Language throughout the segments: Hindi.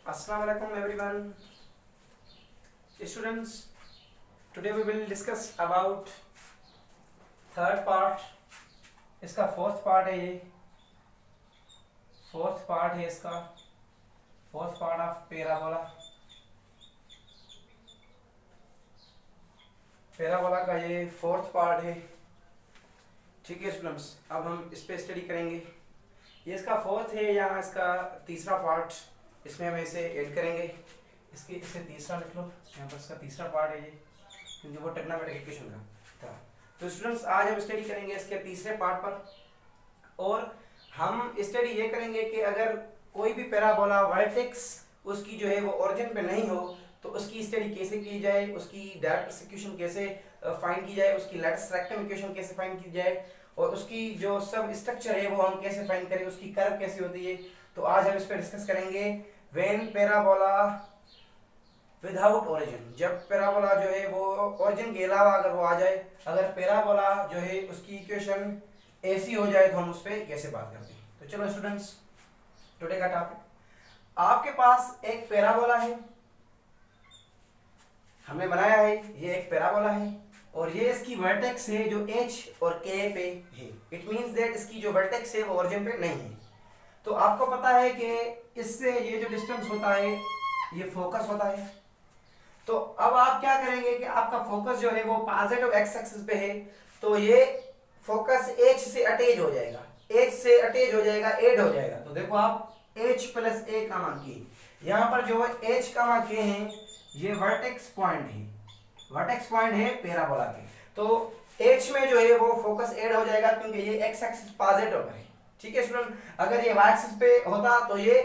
Assalamu alaikum everyone. Students, today we will discuss about third part. इसका fourth part है ये. Fourth part है इसका. Fourth part of parabola. Parabola का ये fourth part है. ठीक है स्टूडेंट्स, अब हम इस पे स्टडी करेंगे. ये इसका फोर्थ है या इसका तीसरा पार्ट, इसमें हम इसे ऐड करेंगे. इसे तीसरा लिख लो, यहाँ पर इसका तीसरा पार्ट है ये, क्योंकि वो ट्रिग्नोमेट्रिक इक्वेशन का था. तो स्टूडेंट्स आज हम स्टडी करेंगे इसके तीसरे पार्ट पर. और हम स्टडी ये करेंगे कि अगर कोई भी पैराबोला वर्टेक्स उसकी जो है वो ओरिजिन पे नहीं हो तो उसकी स्टडी कैसे की जाए, उसकी डायरेक्ट इक्वेशन कैसे फाइंड की जाए, उसकी लेटेस्ट रेक्टम इक्वेशन कैसे फाइंड की जाए, और उसकी जो सब स्ट्रक्चर है वो हम कैसे फाइंड करें, उसकी कर्व कैसे होती है. तो आज हम इस पर डिस्कस करेंगे. व्हेन पैराबोला विदाउट ओरिजिन, जब पैराबोला जो है वो ओरिजिन के अलावा अगर वो आ जाए, अगर पैराबोला जो है उसकी इक्वेशन ऐसी हो जाए तो हम उस पर कैसे बात करते हैं. तो चलो स्टूडेंट्स, टुडे का टॉपिक, आपके पास एक पैराबोला है, हमने बनाया है, ये एक पैराबोला है और ये इसकी वर्टेक्स है जो h और k पे है. इट मींस दैट इसकी जो वर्टेक्स है वो ओरिजिन पे नहीं है. तो आपको पता है कि इससे ये जो डिस्टेंस होता है ये फोकस होता है. तो अब आप क्या करेंगे कि आपका फोकस जो है वो पॉजिटिव एक्स एक्सिस पे है, तो ये फोकस h से अटैच हो जाएगा, h से अटैच हो जाएगा, ऐड हो जाएगा. तो देखो आप h plus a comma k, यहाँ पर जो h कामा k है ये वर्टेक्स पॉइंट है, वर्टेक्स पॉइंट है पैराबोला के. तो h में जो है वो फोकस ऐड हो जाएगा क्योंकि ये x एक्सिस पॉजिटिव है. ठीक है स्टूडेंट, अगर ये y एक्सिस पे होता तो ये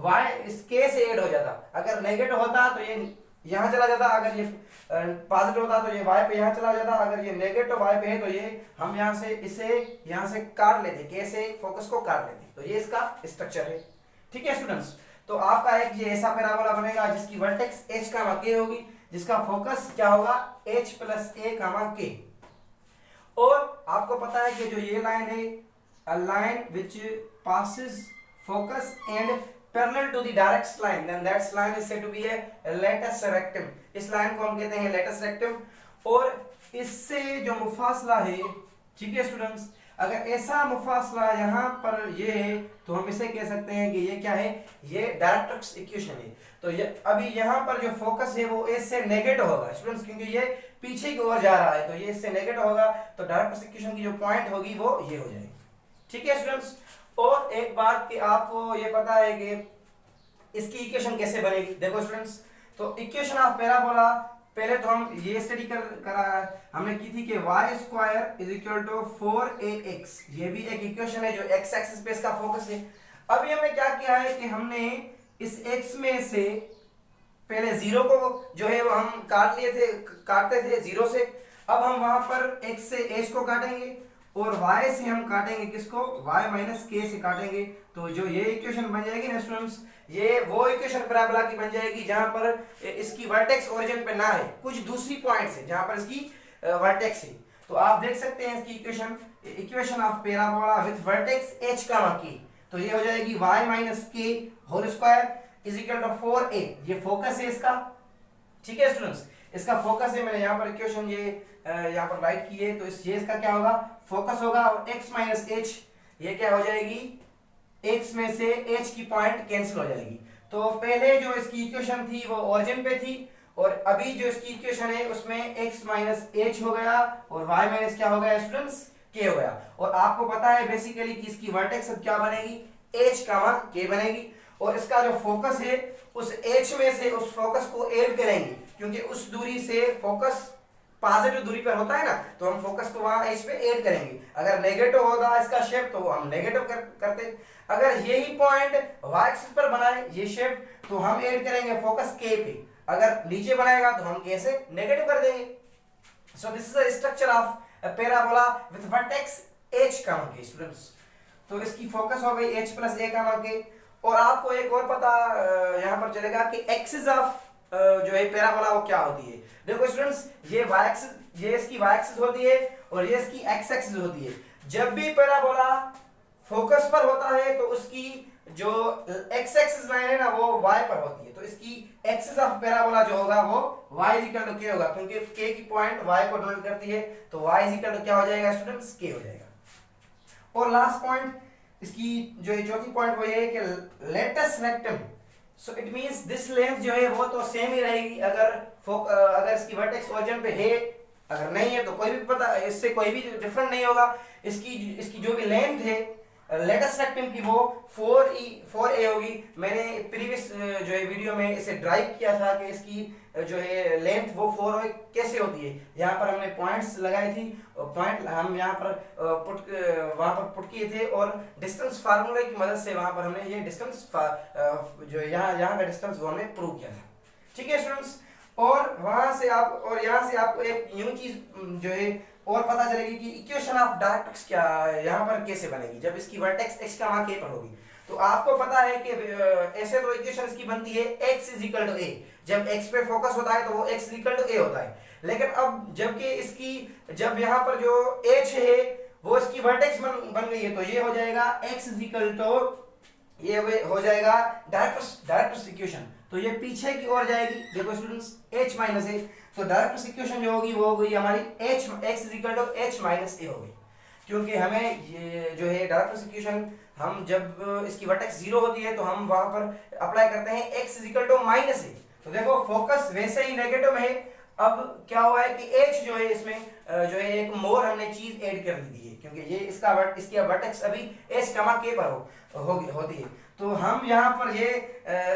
y इस k से ऐड हो जाता, अगर नेगेटिव होता तो ये यहाँ चला जाता, अगर ये पॉजिटिव होता तो ये y पे यहाँ चला जाता, अगर ये नेगेटिव y पे है तो ये हम यहाँ से इसे यहाँ से काट लेते, k से फोकस को काट लेते. तो ये इसका स्ट्रक्चर है. ठीक है स्टूडेंट्स, तो आपका एक ये ऐसा पैराबोला बनेगा जिसकी वर्टेक्स h कामा k होगी, जिसका फोकस क्या होगा h plus a comma k. और आपको पता है कि जो ये लाइन है, a line which passes focus and parallel to the direct line, then that line is said to be a latus rectum. इस लाइन को हम कहते हैं latus rectum. और इससे जो मुफासला है, ठीक है स्टूडेंट्स, अगर ऐसा मुफासला यहाँ पर ये है तो हम इसे कह सकते हैं कि ये क्या है, ये डायरेक्ट्रिक्स इक्वेशन है. तो ये अभी यहाँ पर जो फोकस है वो इससे नेगेटिव होगा स्टूडेंट्स, क्योंकि ये पीछे की ओर जा रहा है, तो ये इससे नेगेटिव होगा, तो डायरेक्ट्रिक्स इक्वेशन की जो पॉइंट होगी वो ये हो जाएगी. ठीक है स्टूडेंट्स, और एक बात कि आपको ये पता है कि इसकी इक्वेशन कैसे बनेगी. देखो स्टूडेंट्स, तो इक्वेशन ऑफ पैराबोला पहले तो हम ये स्टडी करा हमने की थी कि y square is equal to 4ax, ये भी एक इक्वेशन है जो x एक्सिस पे इसका फोकस है. अभी हमने क्या किया है कि हमने इस x में से पहले जीरो को जो है वो हम काटते थे जीरो से. अब हम वहां पर x से h को काटेंगे और y से हम काटेंगे किसको, y माइनस k से काटेंगे. तो जो ये इक्वेशन बन जाएगी ना स्टूडेंट्स, ये वो इक्वेशन पैराबोला की बन जाएगी जहां पर इसकी वर्टेक्स ओरिजिन पे ना है, कुछ दूसरी पॉइंट है जहां पर इसकी वर्टेक्स है. तो आप देख सकते हैं इसकी equation of parabola with vertex h comma k. तो ये हो जाएगी y minus k whole square is equal to 4a. ये फोकस है इसका. ठीक है स्टूडेंट्स, इसका फोकस है, मैंने यहाँ पर इक्वेशन ये यहाँ पर राइट की है. तो ये इसका क्या होगा, फोकस होगा. और x माइनस h ये क्या हो जाएगी, x में से h की पॉइंट कैंसिल हो जाएगी. तो पहले जो इसकी इक्वेशन थी वो ओरिजिन पे थी, और अभी जो इसकी इक्वेशन है उसमें x माइनस h हो गया और y माइनस क्या हो गया स्टूडेंट्स, k हो गया. और आपको पता है बेसिकली कि इसकी वर्टेक्स अब क्या बनेगी, h कामा k बनेगी. और इसका जो फोकस है उस h में से उस फोकस को ऐड करेंगे, क्योंकि उस दूरी से फोकस पॉजिटिव दूरी पर होता है ना, तो हम फोकस को वहां h पे ऐड करेंगे. अगर नेगेटिव होगा इसका शेप तो हम नेगेटिव करते. अगर यही पॉइंट y एक्सिस पर बनाए ये शेप तो हम ऐड करेंगे फोकस k पे. अगर नीचे बनाएगा तो हम k से नेगेटिव कर देंगे. So this is the structure of a parabola with vertex h comma k students. तो इसकी फोकस हो गई h plus a comma k. और आपको एक और पता यहाँ पर चलेगा कि एक्सिस ऑफ जो है पैराबोला वो क्या होती है. देखो स्टूडेंट्स, ये y एक्सिस, ये इसकी y एक्सिस होती है और ये इसकी x एक्सिस होती है. जब भी पैराबोला फोकस पर होता है तो उसकी जो एक्स एक्सिस लाइन है ना वो y पर होती है, तो इसकी एक्सिस ऑफ पैराबोला जो होगा वो y इक्वल टू k होगा, क्योंकि k की पॉइंट y को डिनोट करती है, तो y इक्वल टू क्या हो जाएगा स्टूडेंट्स, k हो जाएगा। और लास्ट पॉइंट इसकी जो चौथी पॉइंट वो ये है कि latus rectum, so it means this length जो है वो तो सेम ही रहेगी, अगर इसकी वर्टेक्स ओरिजिन पे है, अगर नहीं है तो कोई भी पता, इससे कोई भी डिफरेंट नहीं होगा। इसकी जो भी लेंथ है लेटेस्ट रेक्टम की वो 4a होगी। मैंने प्रीवियस जो है वीडियो में इसे ड्राइव किया था कि इसकी जो है लेंथ वो 4 कैसे होती है। यहाँ पर हमने पॉइंट्स लगाई थी, पॉइंट हम यहाँ पर वहाँ पर पुट किए थे, और डिस्टेंस फार्मूले की मदद से वहाँ पर हमने ये डिस्टेंस जो यहाँ का डिस्टेंस वो हमने प्रूव किया था। ठीक है स्टूडेंट्स, और वहाँ से आप और यहाँ से आपको एक न्यू चीज जो है और पता चलेगी कि इक्वेशन ऑफ डायरेक्ट्रिक्स क्या यहाँ पर कैसे बनेगी जब इसकी वर्टेक्स x का मान k पर होगी। तो आपको पता है कि ऐसे तो इक्वेशन इसकी बनती है x is equal to a, जब x पे फोकस होता है तो वो x इक्वल टू a होता है। लेकिन अब जबकि इसकी जब यहाँ पर जो h है वो इसकी वर्टेक्स बन गई है, तो ये हो जाएगा x इज इक्वल टू, ये हो जाएगा डायरेक्ट्रिक्स इक्वेशन, तो ये पीछे की ओर जाएगी। देखो स्टूडेंट्स h माइनस a, तो डायरेक्ट्रिक्स इक्वेशन जो होगी वो हो गई हमारी x is equal to h minus a हो गई, क्योंकि हमें ये जो है डायरेक्ट्रिक्स इक्वेशन हम जब इसकी वर्टेक्स 0 होती है तो हम वहां पर अप्लाई करते हैं x is equal to minus a। तो देखो फोकस वैसे ही नेगेटिव में है, अब क्या हुआ है कि h जो है इसमें जो है एक मोर हमने चीज ऐड कर दी है, क्योंकि ये इसकी वर्टेक्स अभी h कमा k पर होती है। तो हम यहाँ पर ये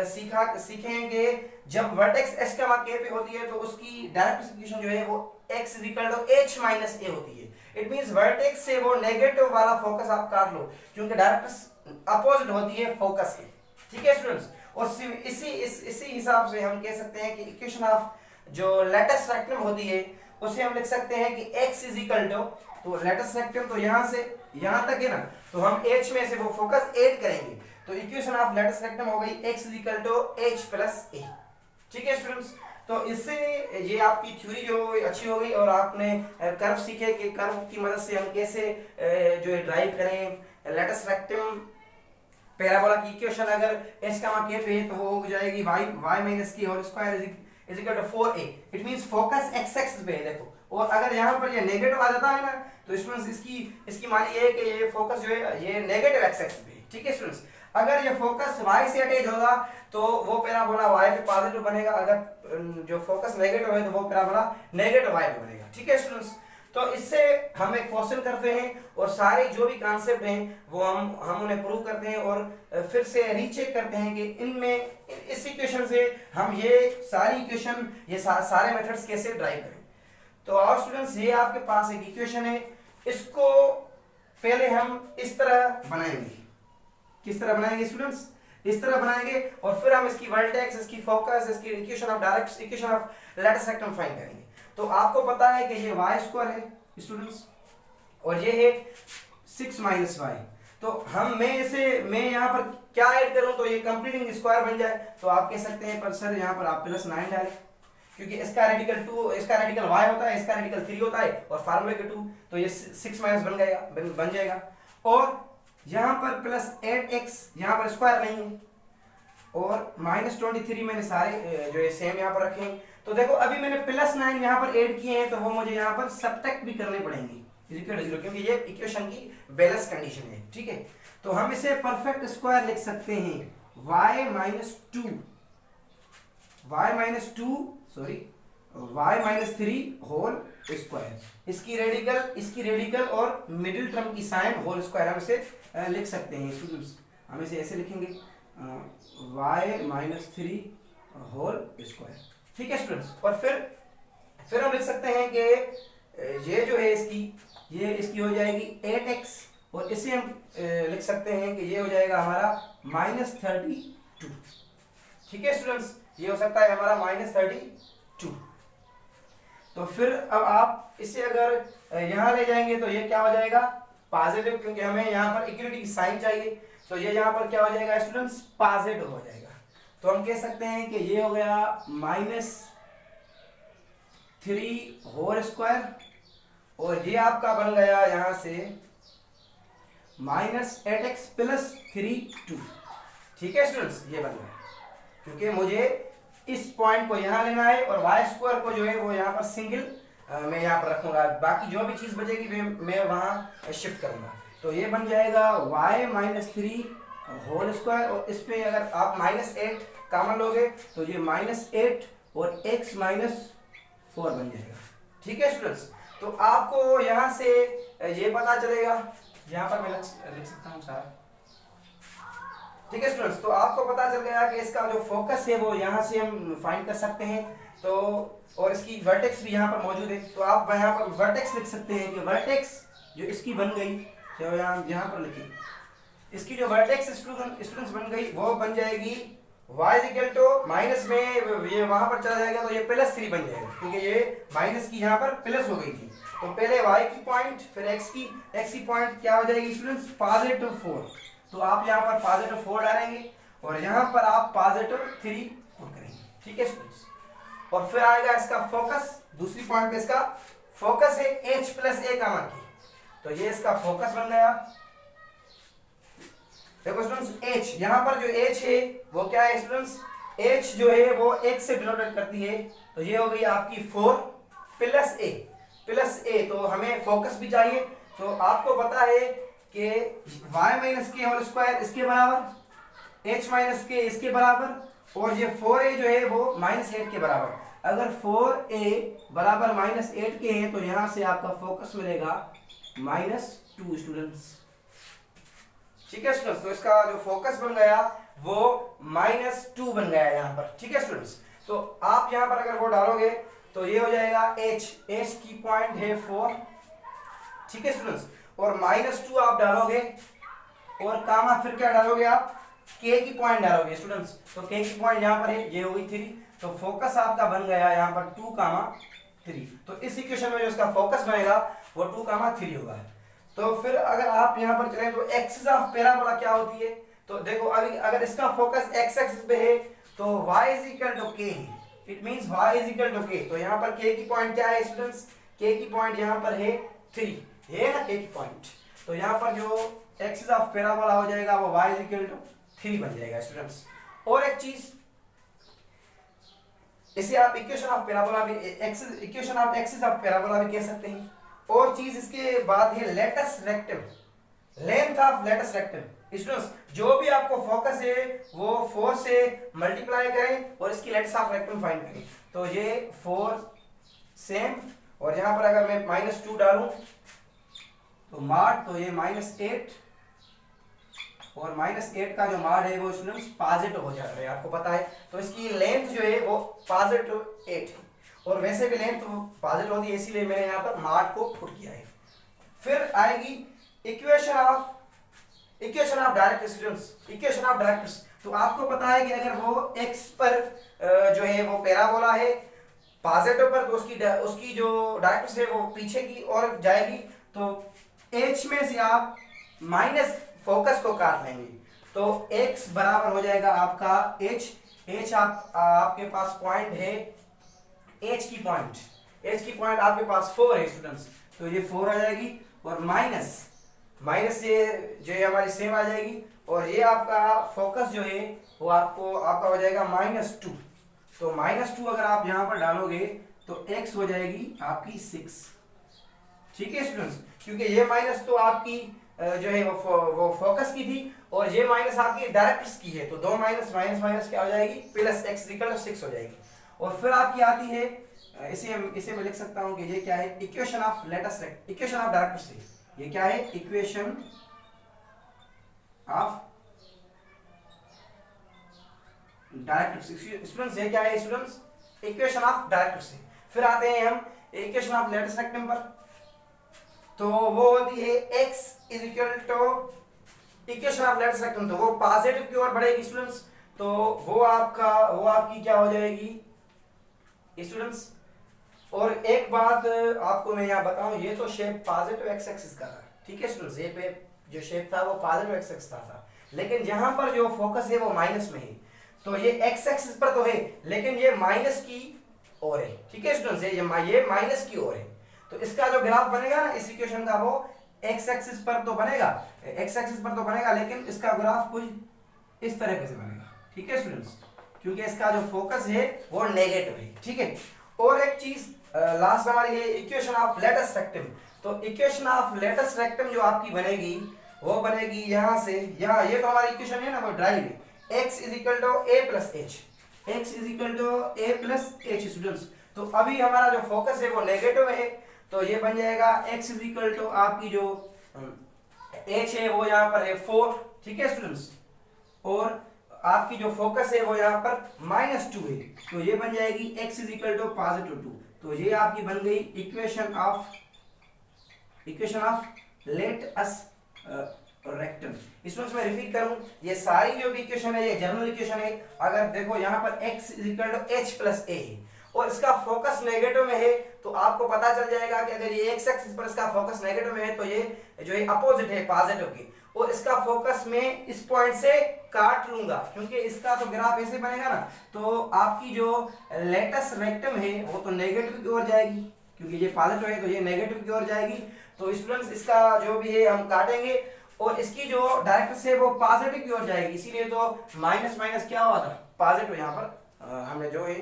सीखेंगे जब वर्टेक्स h कमा k पे होती है तो उसकी डायरेक्ट इक्वेशन जो है वो x is equal to h minus a होती है। इट मींस वर्टेक्स से वो नेगेटिव वाला फोकस आप काट लो, क्योंकि डायरेक्ट अपोजिट होती है फोकस के। ठीक है स्टूडेंट्स, और इसी हिसाब से हम कह सकते हैं कि इक्वेशन ऑफ जो लेटेस्ट रेक्टम होती है उसे हम लिख सकते हैं कि x इज इक्वल टू, तो लेटेस्ट रेक्टम तो यहाँ से यहाँ तक है ना, तो हम h में से वो फोकस ऐड करेंगे, तो इक्वेशन ऑफ लेटेस्ट रेक्टम हो गई x is equal to h plus a। ठीक है स्टूडेंट्स, तो इससे ये आपकी थ्योरी जो अच्छी हो गई और आपने कर्व सीखे कि कर्व की मदद से हम कैसे जो है ड्राइव करें लेटेस्ट रेक्टम पैराबोला की इक्वेशन। अगर h का मान k पे है तो वो हो जाएगी y minus k whole square is equal to 4a। It means focus x axis पे है देखो, और अगर यहाँ पर ये नेगेटिव आ जाता है ना तो स्टूडेंट्स इसकी मानिए है कि ये फोकस जो है ये नेगेटिव x एक्सिस पे है। ठीक है स्टूडेंट्स, अगर ये फोकस y से अटैच होगा तो वो पैराबोला y पे पॉजिटिव बनेगा, अगर जो फोकस नेगेटिव है तो वो पैराबोला नेगेटिव y पे बनेगा। ठीक है स्टूडेंट्स, तो इससे हम एक क्वेश्चन करते हैं और सारे जो भी कॉन्सेप्ट हैं वो हम उन्हें प्रूव करते हैं और फिर से रीचेक करते हैं कि इनमें इस इक्वेशन से हम ये सारी इक्वेशन ये सारे मेथड्स कैसे ड्राइव करें। तो और स्टूडेंट्स ये आपके पास एक इक्वेशन है, इसको पहले हम इस तरह बनाएंगे। किस तरह बनाएंगे स्टूडेंट्स? इस तरह बनाएंगे, और फिर हम इसकी वर्टेक्स, इसकी फोकस, इसकी equation of direct equation of latus rectum find करेंगे। तो आपको पता है कि ये y स्क्वायर है स्टूडेंट्स और ये है 6 माइनस y, तो मैं यहाँ पर क्या ऐड करूं तो ये कंप्लीटिंग स्क्वायर बन जाए। तो आप कह सकते हैं पर सर यहाँ पर आप प्लस 9 डालें, क्योंकि इसका रेडिकल 2, इसका रेडिकल y होता है, इसका रेडिकल 3 होता है और फार्मूले के 2, तो ये 6 माइनस बन जाएगा। और यहाँ पर प्लस 8x, यहाँ पर स्क्वायर नहीं है, और माइनस 23 मैंने सारे जो है सेम यहाँ पर रखे हैं। तो देखो अभी मैंने प्लस 9 यहाँ पर ऐड किए हैं तो वो मुझे यहाँ पर सब्ट्रैक्ट भी करने पड़ेंगे क्योंकि ये इक्वेशन की बैलेंस कंडीशन है। ठीक है, तो हम इसे परफेक्ट स्क्वायर लिख सकते हैं y माइनस 3 होल स्क्वायर। इसकी रेडिकल और मिडिल टर्म की साइन होल स्क्वायर हम इसे लिख सकते हैं स्टूडेंट्स। हम इसे ऐसे लिखेंगे y माइनस 3 होल स्क्वायर। ठीक है स्टूडेंट्स, और फिर हम लिख सकते हैं कि ये जो है इसकी हो जाएगी 8x, और इसे हम लिख सकते हैं कि ये हो जाएगा हमारा माइनस 32। ठीक है स्टूडेंट्स, ये हो सकता है हमारा माइनस 32। तो फिर अब आप इसे अगर यहाँ ले जाएंगे तो ये क्या हो जाएगा पॉजिटिव, क्योंकि हमें यहाँ पर इक्वलिटी की साइन चाहिए, तो ये यहाँ पर क्या हो जाएगा स्टूडेंट्स पॉजिटिव हो जाएगा। तो हम कह सकते हैं कि ये हो गया माइनस 3 होल स्क्वायर, और ये आपका बन गया यहाँ से माइनस 8x प्लस 3 2। ठीक है स्टूडेंट्स, ये बन गया, क्योंकि मुझे इस पॉइंट को यहाँ लेना है और वाई स्क्वायर को जो है वो यहाँ पर सिंगल मैं यहाँ पर रखूंगा, बाकी जो भी चीज बचेगी मैं वहाँ शिफ्ट करूंगा। तो ये बन जाएगा y माइनस 3 होल स्क्वायर, और इस पे अगर आप -8 कॉमन लोगे तो ये -8 और x माइनस 4 बन जाएगा। ठीक है स्टूडेंट्स, तो आपको यहाँ से ये पता चलेगा, यहाँ पर मैं लिख सकता हूँ सर। ठीक है स्टूडेंट्स, तो आपको पता चल गया कि इसका जो फोकस है वो यहाँ से हम फाइंड कर सकते हैं। तो और इसकी वर्टेक्स भी यहाँ पर मौजूद है, तो आप यहाँ पर वर्टेक्स लिख सकते हैं कि वर्टेक्स जो इसकी बन गई, तो यहाँ पर लिखिए, इसकी जो वर्टेक्स स्टूडेंट्स बन गई वो बन जाएगी y इक्वल टू माइनस में ये वहां पर चला जाएगा तो ये +3 बन जाएगा, क्योंकि ये माइनस की यहाँ पर प्लस हो गई थी। तो पहले y की पॉइंट फिर x की पॉइंट क्या हो जाएगी स्टूडेंट्स, +4। तो आप यहाँ पर +4 डालेंगे और यहाँ पर आप +3 पुट करेंगे। ठीक है स्टूडेंट्स, और फिर आएगा इसका फोकस, दूसरी पॉइंट पे इसका फोकस है h + a कॉमा की, तो ये इसका फोकस बन गया। देखो स्टूडेंट्स, h यहाँ पर जो h है वो क्या है स्टूडेंट्स, h जो है वो x से डिनोटेट करती है, तो ये हो गई आपकी 4 + a, तो हमें फोकस भी चाहिए। तो आपको पता है कि y माइनस के होल स्क्वायर इसके बराबर, h माइनस के इसके बराबर, और ये 4a जो है वो -8 के बराबर। अगर 4a बराबर -8 के हैं तो यहाँ से आपका फोकस मिलेगा -2 स्टूडेंट्स। ठीक है स्टूडेंट्स, तो इसका जो फोकस बन गया वो -2 बन गया यहाँ पर। ठीक है स्टूडेंट्स, तो आप यहाँ पर अगर वो डालोगे तो ये हो जाएगा h की पॉइंट है 4। ठीक है स्टूडेंट्स, और -2 आप डालोगे और कामा फिर क्या डालोगे आप, k की पॉइंट डालोगे स्टूडेंट्स, तो k की पॉइंट यहाँ पर है, ये हो गई 3, तो फोकस आपका बन गया यहाँ पर 2, 3। तो इस इक्वेशन में जो इसका फोकस बनेगा वो 2, 3 होगा। तो फिर अगर आप यहाँ पर चलें तो एक्सिस ऑफ पैराबोला क्या होती है, तो देखो अभी अगर इसका फोकस x एक्सिस पे है तो y = k है, इट मींस y = k। तो यहाँ पर k की पॉइंट क्या है स्टूडेंट्स, k की पॉइंट यहाँ पर है 3, है ना k की पॉइंट, तो यहाँ पर जो एक्सिस ऑफ पैराबोला हो जाएगा वो y = 3 बन जाएगा स्टूडेंट्स। और एक चीज, इसे आप इक्वेशन ऑफ पैराबोला भी equation of axis of parabola भी कह सकते हैं। और चीज इसके बाद है latus rectum, length of latus rectum. Students, जो भी आपको फोकस है वो 4 से मल्टीप्लाई करें और इसकी लेटस ऑफ रेक्टम फाइंड करें। तो ये 4 सेम, और यहाँ पर अगर मैं -2 डालूं तो माड, तो ये -8, और -8 का जो माड है वो स्टूडेंट्स पॉजिटिव हो जाता है, आपको पता है। तो इसकी लेंथ जो है वो +8 है, और वैसे भी लेंथ पॉजिटिव होती है, इसीलिए मैंने यहाँ पर माड को पुट किया है। फिर आएगी equation of direct students, equation of directrix. तो आपको पता है कि अगर वो x पर जो है वो पैराबोला है पॉजिटिव पर, तो उसकी जो डायरेक्ट्रिक्स है वो पीछे की ओर जाएगी, तो h में से आप माइनस फोकस को काट लेंगे, तो x बराबर हो जाएगा आपका h आपके पास पॉइंट है, h की पॉइंट आपके पास 4 है स्टूडेंट्स, तो ये 4 आ जाएगी, और माइनस ये जो है हमारी सेम आ जाएगी, और ये आपका फोकस जो है वो आपका हो जाएगा -2। तो -2 अगर आप यहाँ पर डालोगे तो x हो जाएगी आपकी 6। ठीक है स्टूडेंट्स, क्योंकि ये माइनस तो आपकी जो है वो फोकस की थी, और ये माइनस आपकी डायरेक्ट्रिक्स की है, तो 2 माइनस क्या हो जाएगी, +x = 6 हो जाएगी। और फिर आपकी आती है, इसे मैं लिख सकता हूं कि ये क्या है, इक्वेशन ऑफ डायरेक्ट्रिक्स। ये क्या है, इक्वेशन ऑफ डायरेक्ट्रिक्स। स्टूडेंट्स, ये क्या है स्टूडेंट्स, इक्वेशन ऑफ डायरेक्ट्रिक्स। फिर आते हैं हम इक्वेशन ऑफ लेटस रेक्टम पर, तो वो होती है x = equation of latus rectum, तो वो पॉजिटिव की ओर बढ़ेगी स्टूडेंट्स, तो वो आपकी क्या हो जाएगी स्टूडेंट्स। और एक बात आपको मैं यहाँ बताऊं, ये तो शेप पॉजिटिव x एक्सिस का था, ठीक है स्टूडेंट्स, ये पे जो शेप था वो पॉजिटिव x एक्सिस था, लेकिन यहाँ पर जो फोकस है वो माइनस में है, तो ये x एक्सिस पर तो है लेकिन ये माइनस की ओर है। ठीक है स्टूडेंट्स, ये माइनस की ओर है, तो इसका जो ग्राफ बनेगा ना इस इक्वेशन का, वो x एक्सिस पर तो बनेगा, लेकिन इसका ग्राफ कुछ इस तरह से बनेगा। ठीक है स्टूडेंट्स, क्योंकि इसका जो फोकस है वो नेगेटिव है। ठीक है, और एक चीज लास्ट हमारी है इक्वेशन ऑफ लेटेस्ट रेक्टम। तो इक्वेशन ऑफ लेटेस्ट रेक्टम जो आपकी बनेगी वो बनेगी यहाँ से यहाँ, ये तो हमारी इक्वेशन है ना, वो ड्राइव है, x is equal to a plus H, x is equal to a plus H students. तो अभी हमारा जो फोकस है वो नेगेटिव है, तो ये बन जाएगा x इज इक्वल टू आपकी जो h है वो यहाँ पर है 4। ठीक है स्टूडेंट्स, और आपकी जो फोकस है वो यहाँ पर -2 है, तो ये बन जाएगी x इज इक्वल टू +2। तो ये आपकी बन गई equation of let us rectum. इसमें मैं रिपीट करूं, ये सारी जो भी इक्वेशन है ये जनरल इक्वेशन है। अगर देखो यहाँ पर x is equal to h plus a है और इसका फोकस नेगेटिव में है, तो आपको पता चल जाएगा कि अगर ये x एक्सिस पर इसका फोकस नेगेटिव में है तो ये जो है अपोजिट है पॉजिटिव के, और इसका फोकस में इस पॉइंट से काट लूंगा, क्योंकि इसका तो ग्राफ ऐसे बनेगा ना, तो आपकी जो लेटेस्ट रेक्टम है वो तो नेगेटिव की ओर जाएगी, क्योंकि ये पॉजिटिव है तो ये नेगेटिव की ओर जाएगी। तो स्टूडेंट्स इसका जो भी है हम काटेंगे और इसकी जो डायरेक्ट से वो पॉजिटिव की ओर जाएगी, इसीलिए तो माइनस माइनस क्या हुआ था, पॉजिटिव। यहाँ पर हमने जो है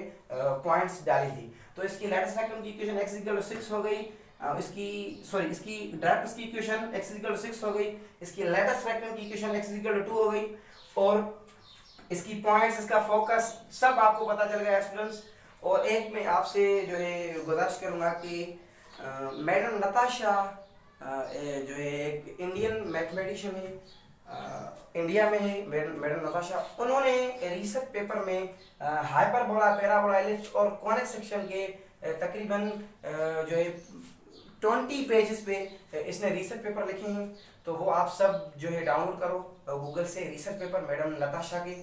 पॉइंट्स डाली थी। तो इसकी लेटेस्ट रेक्टम की इक्वेशन x इक्वल टू 6 हो गई, इसकी डायरेक्ट की इक्वेशन x इक्वल टू 6 हो गई, इसकी लेटेस्ट रेक्टम की इक्वेशन x इक्वल टू 2 हो गई, और इसकी पॉइंट्स, इसका फोकस सब आपको पता चल गया स्टूडेंट्स। और एक मैं आपसे जो है गुजारिश करूंगा कि मैडम नताशा जो है एक इंडियन मैथमेटिशियन है, इंडिया में है मैडम नताशा, उन्होंने रिसर्च पेपर में हाइपरबोला, पैराबोला, एलिप्स और कॉनिक सेक्शन के तकरीबन जो है 20 पेजेस पे इसने रिसर्च पेपर लिखे हैं। तो वो आप सब जो है डाउनलोड करो गूगल से, रिसर्च पेपर मैडम नताशा के,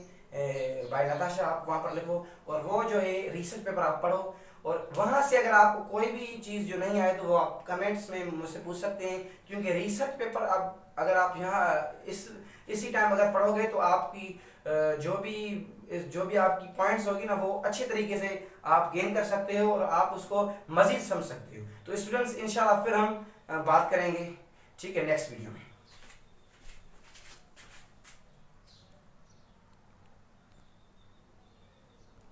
बाय नताशा आप वहाँ पर लिखो और वो जो है रिसर्च पेपर आप पढ़ो। और वहाँ से अगर आपको कोई भी चीज़ जो नहीं आए तो वो आप कमेंट्स में मुझसे पूछ सकते हैं, क्योंकि रिसर्च पेपर अब अगर आप यहाँ इसी टाइम अगर पढ़ोगे तो आपकी जो भी आपकी पॉइंट्स होगी ना वो अच्छे तरीके से आप गेन कर सकते हो और आप उसको मजीद समझ सकते हो। तो स्टूडेंट्स इंशाल्लाह फिर हम बात करेंगे, ठीक है, नेक्स्ट वीडियो में।